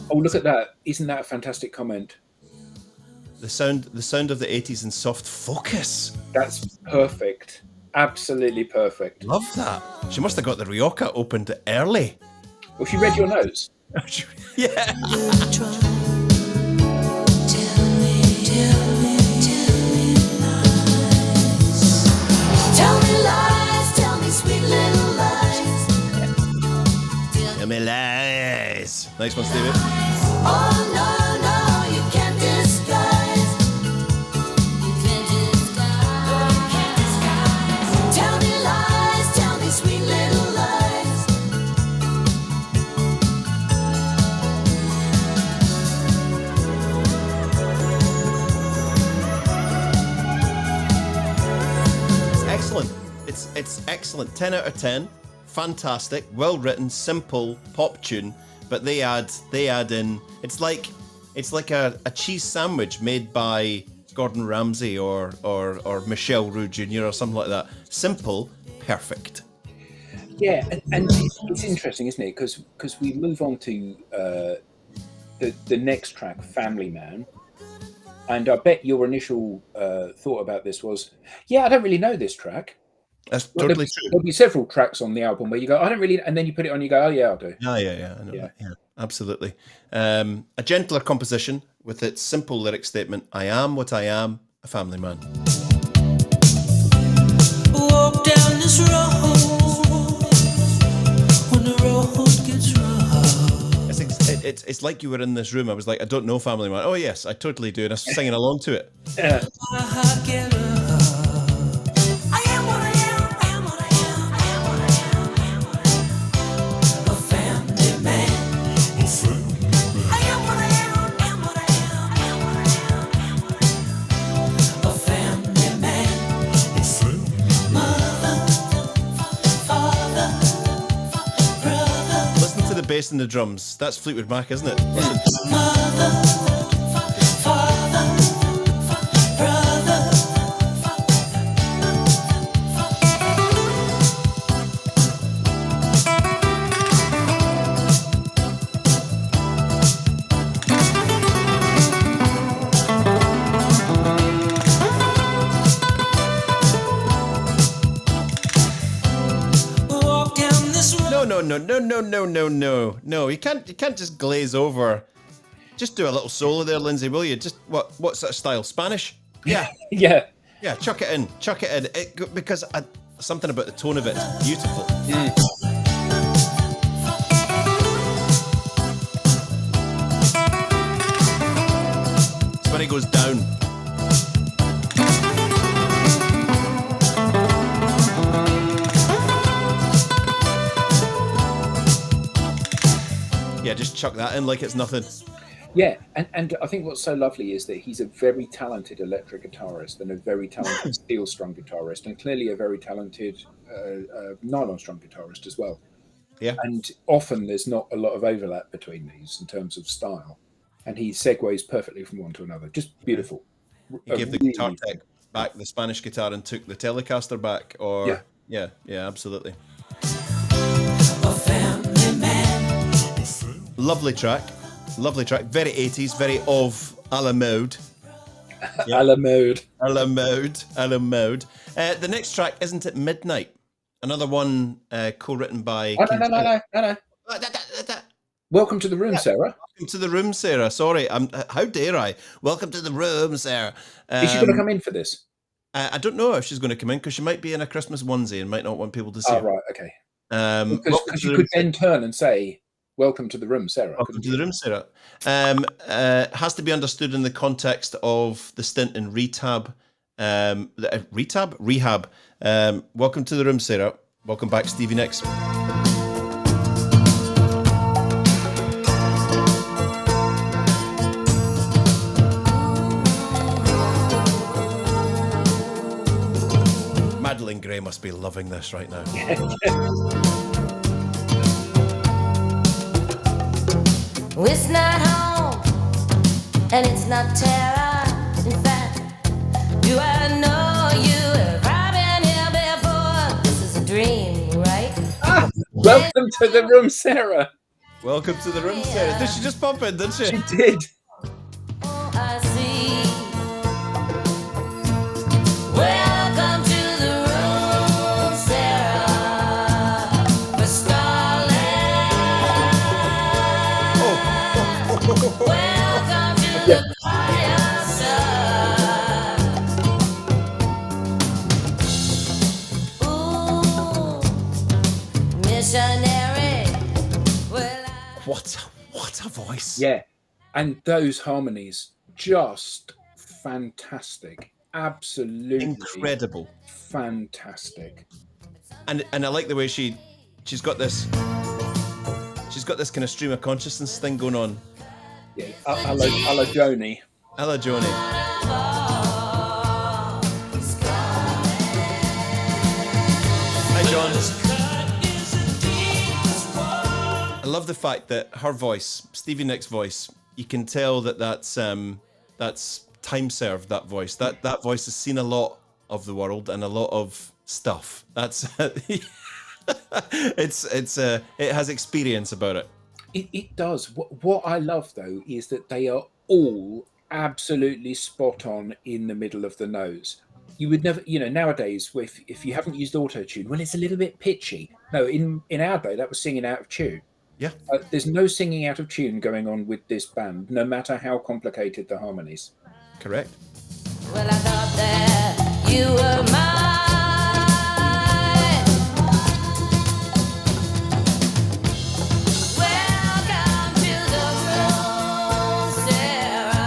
Oh, look at that. Isn't that a fantastic comment? the sound of the 80s in soft focus. That's perfect. Absolutely perfect. Love that. She must have got the Rioja opened early. Well, she read your notes. Yeah. Tell me lies, tell me sweet little lies. Tell me lies. Nice one, Stevie. Oh no, you can't disguise. You can't disguise. Tell me lies, tell me sweet little lies. Excellent. It's excellent. 10 out of 10. Fantastic. Well written, simple pop tune, but they add in. It's like a cheese sandwich made by Gordon Ramsay or Michelle Roux Jr. or something like that. Simple, perfect. Yeah, and it's interesting, isn't it? Because we move on to the next track, Family Man. And I bet your initial thought about this was, yeah, I don't really know this track. That's totally true. There'll be several tracks on the album where you go, I don't really, and then you put it on, you go, oh yeah, I'll do. Yeah, I know that. Yeah, absolutely. A gentler composition with its simple lyric statement: "I am what I am, a family man." Walk down this road when the road gets rough. It's like you were in this room. I was like, I don't know Family Man. Oh yes, I totally do, and I was singing along to it. Yeah. Listen to the bass and the drums. That's Fleetwood Mac, isn't it? No. You can't just glaze over. Just do a little solo there, Lindsay, will you? Just what's that style? Spanish? Yeah. Yeah. Yeah, chuck it in. Because something about the tone of it is beautiful. It's when it goes down. Yeah, just chuck that in like it's nothing. Yeah, and I think what's so lovely is that he's a very talented electric guitarist and a very talented steel strum guitarist, and clearly a very talented nylon strum guitarist as well. Yeah. And often there's not a lot of overlap between these in terms of style, and he segues perfectly from one to another. Just beautiful. He gave the guitar tech back the Spanish guitar and took the Telecaster back, or yeah, absolutely. Lovely track, very 80s, very of a la mode. A la mode. The next track, Isn't It Midnight? Another one co-written by... No. Welcome to the room, Sarah. Welcome to the room, Sarah. Sorry, how dare I? Welcome to the room, Sarah. Is she going to come in for this? I don't know if she's going to come in, because she might be in a Christmas onesie and might not want people to see her. Right, okay. Because you could then turn and say, welcome to the room, Sarah. Welcome to the room, Sarah. Has to be understood in the context of the stint in rehab. Rehab. Welcome to the room, Sarah. Welcome back, Stevie Nicks. Madeline Gray must be loving this right now. It's not home, and it's not terror. In fact, do I know you? Have I been here before? This is a dream, right? Welcome to the room, Sarah. Welcome to the room, Sarah. Did she just pop in, didn't she? She did. Oh, I see. Welcome to the room, Sarah. For starlight. Welcome to the fireside. Ooh, missionary. What a voice. Yeah. And those harmonies, just fantastic. Absolutely incredible. Fantastic. And I like the way she's got this kind of stream of consciousness thing going on. Yeah, a la Joni. A la Joni. Hi, John. I love the fact that her voice, Stevie Nicks' voice, you can tell that's time served. That voice, that voice has seen a lot of the world and a lot of stuff. That's it has experience about it. It does. What I love though is that they are all absolutely spot on in the middle of the nose. You would never, nowadays, if you haven't used auto-tune, when it's a little bit pitchy. No, in our day, that was singing out of tune. Yeah. There's no singing out of tune going on with this band, no matter how complicated the harmonies. Correct. Well, I thought that you were mine. Welcome to the room, Sarah.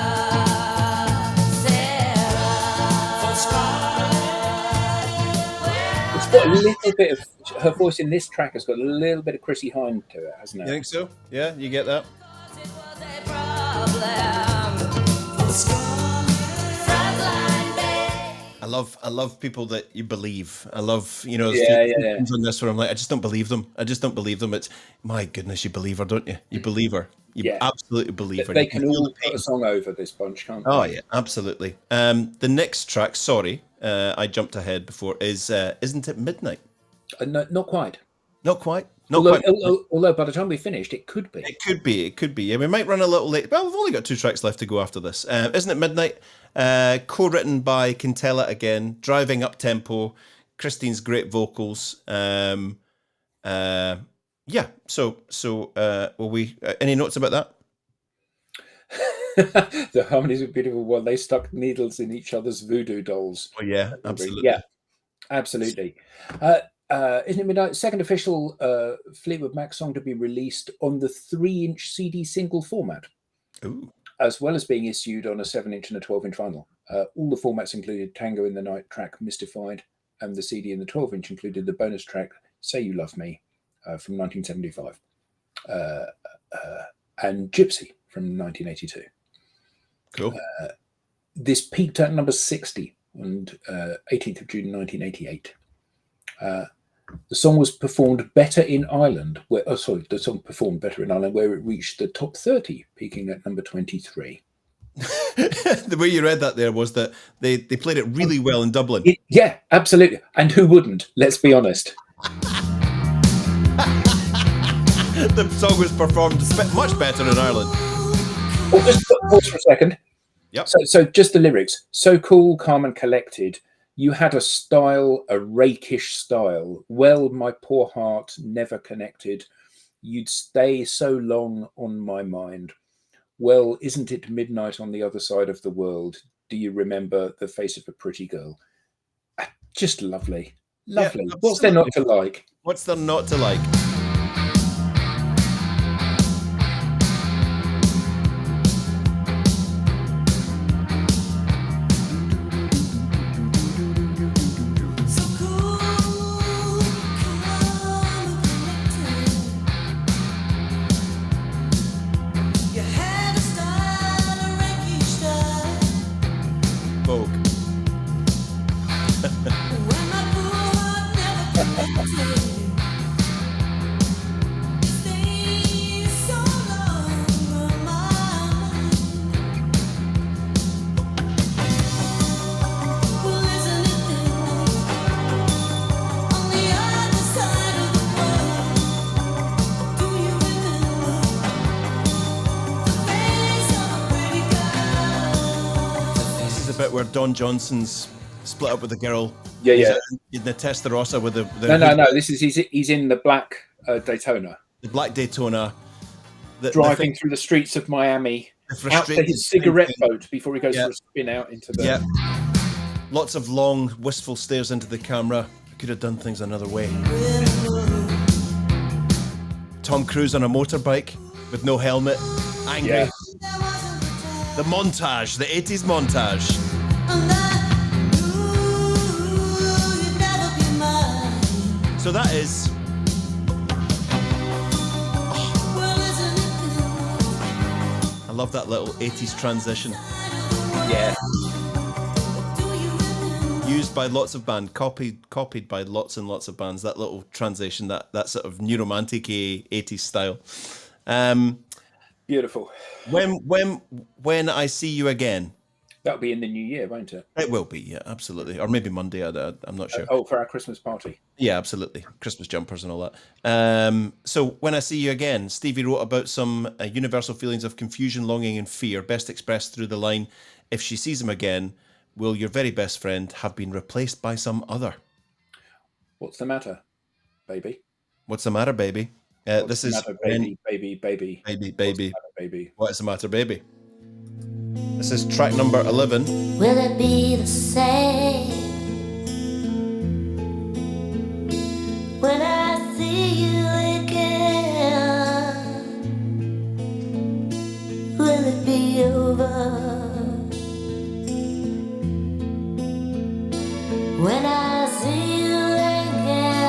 It's got a little bit of her voice in this track has got a little bit of Chrissy Hynde to it, hasn't it? You think so? Yeah, you get that. It was a problem. I love people that you believe. I love, Yeah. on this where I'm like, I just don't believe them. It's, my goodness, you believe her, don't you? You believe her. You absolutely believe her. They can all put a song over this bunch, can't they? Oh yeah, absolutely. The next track, sorry, I jumped ahead before, is Isn't It Midnight? No, not quite. Not quite. Although by the time we finished, it could be. It could be. Yeah, we might run a little late. Well, we've only got 2 tracks left to go after this. Isn't It Midnight? Co-written by Quintella again, driving up tempo. Christine's great vocals. Yeah. So, will we? Any notes about that? The harmonies were beautiful while they stuck needles in each other's voodoo dolls. Oh yeah, absolutely. Yeah, absolutely. Isn't it midnight? Second official Fleetwood Mac song to be released on the 3-inch CD single format, Ooh. as well as being issued on a 7-inch and a 12-inch vinyl. All the formats included Tango in the Night track Mystified, and the CD in the 12-inch included the bonus track Say You Love Me from 1975, and Gypsy from 1982. Cool. This peaked at number 60 on 18th of June 1988. The song was performed better in Ireland, where the song performed better in Ireland, where it reached the top 30, peaking at number 23. The way you read that there was that they played it really well in Dublin. Yeah, absolutely. And who wouldn't? Let's be honest. The song was performed much better in Ireland. Well, just pause for a second. Yep. So just the lyrics. So cool, calm and collected. You had a style, a rakish style. Well, my poor heart never connected. You'd stay so long on my mind. Well, isn't it midnight on the other side of the world? Do you remember the face of a pretty girl? Just lovely. Lovely. Yeah, what's there not to like? What's there not to like? Where Don Johnson's split up with the girl. Yeah. In the Testarossa with the no. This is he's in the black Daytona. The black Daytona. Driving through the streets of Miami, out to his cigarette boat before he goes for a spin out into the. Yeah. Lots of long, wistful stares into the camera. I could have done things another way. Tom Cruise on a motorbike with no helmet, angry. Yeah. The montage, the 80s montage. So that is. I love that little 80s transition. Yeah. Used by lots of bands, copied by lots and lots of bands. That little transition, that sort of new romantic-y 80s style. Beautiful. When I see you again. That'll be in the new year, won't it? It will be, yeah, absolutely. Or maybe Monday, I'm not sure. For our Christmas party. Yeah, absolutely. Christmas jumpers and all that. So when I see you again, Stevie wrote about some universal feelings of confusion, longing and fear, best expressed through the line, if she sees him again, will your very best friend have been replaced by some other? What's the matter, baby? What's the matter, baby? This is baby. What is the matter, baby? This is track number 11. Will it be the same when I see you again? Will it be over when I see you again?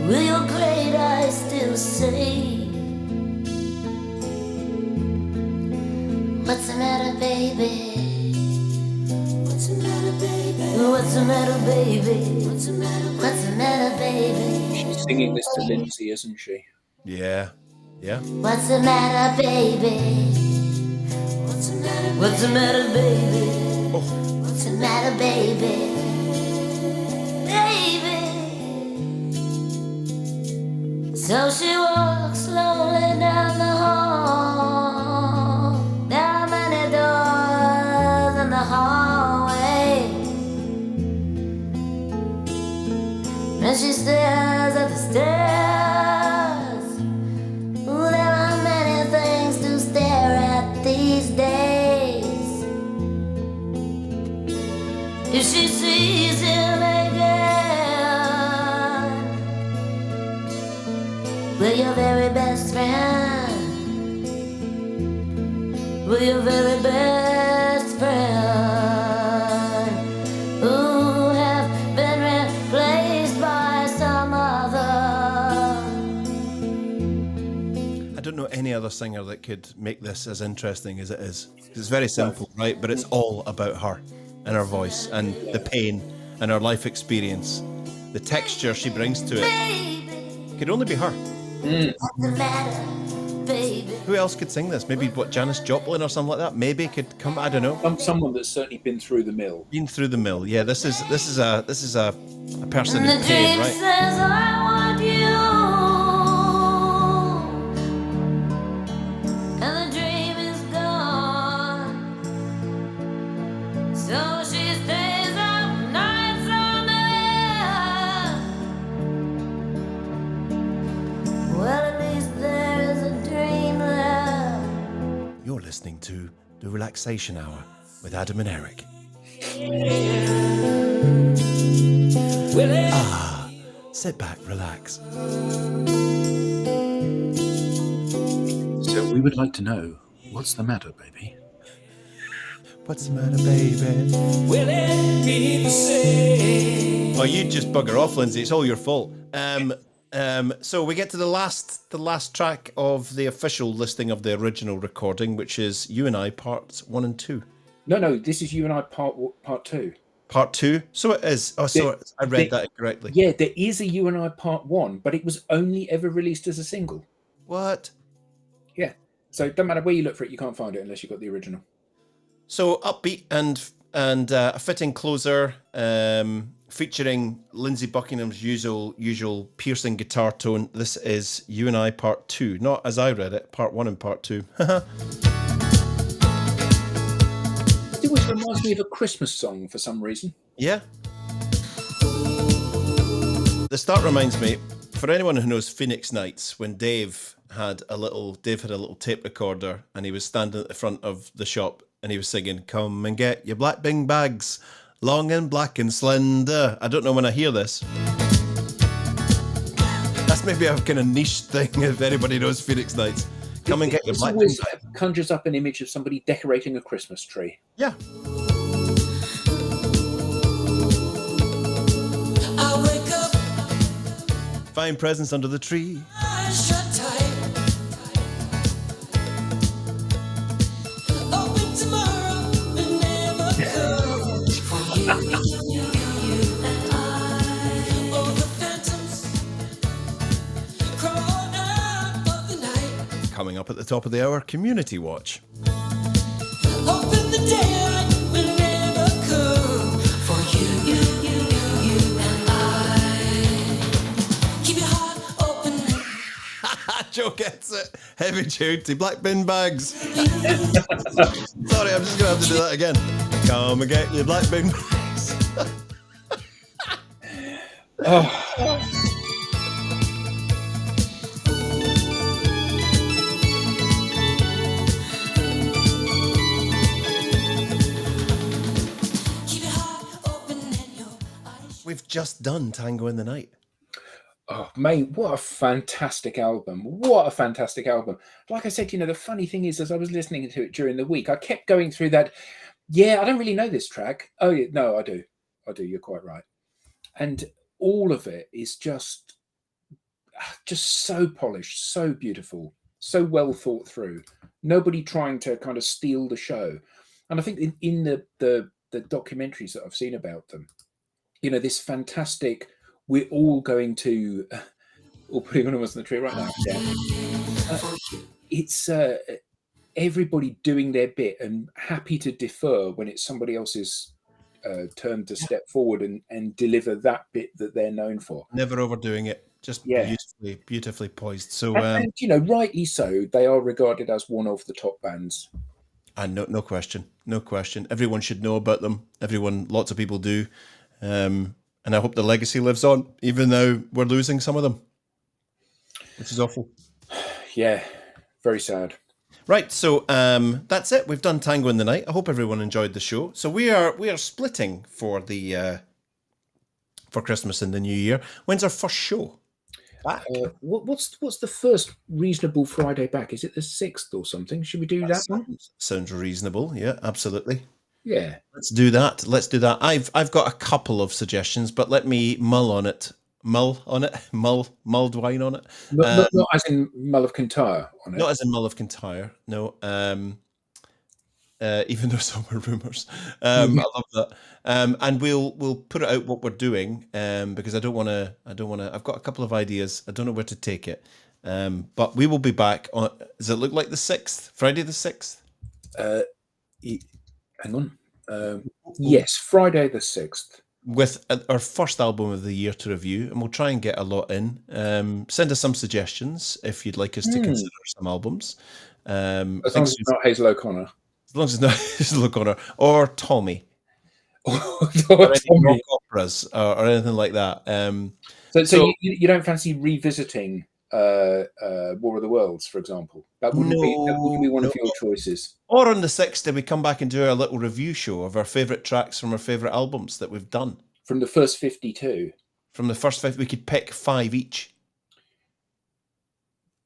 Will your great eyes still say, what's the matter, baby? What's the matter, baby? What's the matter, baby? What's the matter? What's the matter, baby? She's singing this to Lindsay, isn't she? Yeah. What's the matter, baby? What's the matter? What's the matter, baby? Oh. What's the matter, baby? Baby. So she walks slowly down the hall, down many doors in the hallway, and she stares at the stairs. with your very best friend, with your very best friend, who have been replaced by some other. I don't know any other singer that could make this as interesting as it is. It's very simple, right? But it's all about her and her voice and the pain and her life experience. The texture she brings to it could only be her. What's the matter, baby? Who else could sing this? Maybe Janis Joplin or something like that. Maybe could come. I don't know. Someone that's certainly been through the mill. Been through the mill. Yeah, this is a person The in pain, dream right? says I want you, and the dream is gone. So she stays up nights on the air. Well, at least there is a dream there. You're listening to The Relaxation Hour with Adam and Eric. Sit back, relax. So we would like to know, what's the matter, baby? What's the matter, baby? Oh, you just bugger off, Lindsay. It's all your fault. So we get to the last track of the official listing of the original recording, which is You and I parts 1 and 2. No, this is You and I part 2. Part 2? So it is. Oh, sorry, I read that incorrectly. Yeah, there is a You and I part 1, but it was only ever released as a single. What? Yeah. So it doesn't matter where you look for it, you can't find it unless you've got the original. So upbeat and a fitting closer, featuring Lindsay Buckingham's usual piercing guitar tone. This is You and I Part 2. Not as I read it, Part 1 and Part 2. It always reminds me of a Christmas song for some reason. Yeah. The start reminds me, for anyone who knows Phoenix Nights, when Dave had a little tape recorder and he was standing at the front of the shop and he was singing, "Come and get your black bing bags, long and black and slender." I don't know when I hear this. That's maybe a kind of niche thing if anybody knows Phoenix Nights. Come and get your black bing always bags. conjures up an image of somebody decorating a Christmas tree. Yeah. I wake up, Find presents under the tree. eyes shut tight. Open tomorrow and never come. For you and I. Oh, the phantoms crawl out of the night. Coming up at the top of the hour, Community Watch. Hoping the daylight will never come. For you and I. Keep your heart open. Joe gets it. Heavy duty black bin bags. Sorry, I'm just going to have to do that again. Come and get your black bin bags. Keep your heart open and your eyes. We've just done Tango in the Night. Oh, mate, what a fantastic album. What a fantastic album. Like I said, the funny thing is, as I was listening to it during the week, I kept going through that. Yeah, I don't really know this track. Oh, yeah, no, I do. You're quite right. And all of it is just so polished, so beautiful, so well thought through. Nobody trying to kind of steal the show. And I think in the documentaries that I've seen about them, this fantastic, we're all going to, all putting on us in the tree right now. Yeah. It's everybody doing their bit and happy to defer when it's somebody else's turn to step forward and deliver that bit that they're known for. Never overdoing it. Just beautifully poised. So, and rightly so, they are regarded as one of the top bands. And no question. Everyone should know about them. Lots of people do. And I hope the legacy lives on, even though we're losing some of them, which is awful. Yeah, very sad. Right, so that's it. We've done Tango in the Night. I hope everyone enjoyed the show. So we are splitting for the for Christmas and the New Year. When's our first show? back. What's the first reasonable Friday back? Is it the 6th or something? Should we do that one? Sounds reasonable. Yeah, absolutely. Yeah. Let's do that. Let's do that. I've got a couple of suggestions, but let me mulled wine on it. Not as in Mull of Kintyre on it. Not as in Mull of Kintyre. No. Even though some are rumours. I love that. And we'll put it out what we're doing, because I don't want to. I've got a couple of ideas. I don't know where to take it. But we will be back on. Does it look like the 6th? Friday the 6th? Hang on. Yes, Friday the 6th. With our first album of the year to review, and we'll try and get a lot in. Send us some suggestions if you'd like us to consider some albums. As long as it's not Hazel O'Connor. As long as it's not Hazel O'Connor or Tommy. or Tommy. Rock operas or anything like that. So you don't fancy revisiting War of the Worlds, for example? That wouldn't be one of your choices. Or on the 6th, did we come back and do our little review show of our favourite tracks from our favourite albums that we've done? From the first 52? From the first 50, we could pick 5 each.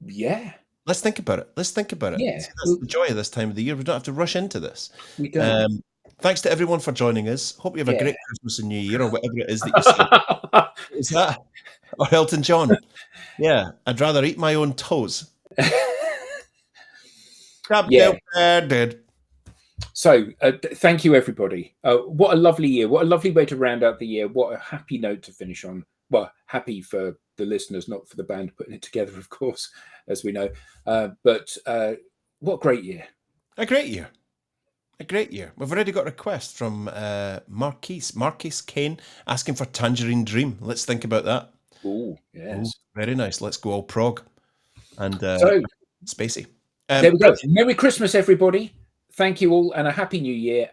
Yeah. Let's think about it. Yeah. See, that's the joy of this time of the year. We don't have to rush into this. We don't. Thanks to everyone for joining us. Hope you have a great Christmas and New Year, or whatever it is that you say. Is that? Or Elton John? Yeah. I'd rather eat my own toes. So thank you, everybody. What a lovely year. What a lovely way to round out the year. What a happy note to finish on. Well, happy for the listeners, not for the band putting it together, of course, as we know. But what a great year. A great year. We've already got a request from Marquis Kane asking for Tangerine Dream. Let's think about that. Oh, yes. Ooh, very nice. Let's go all prog and spacey. There we go. Merry Christmas, everybody. Thank you all, and a happy new year.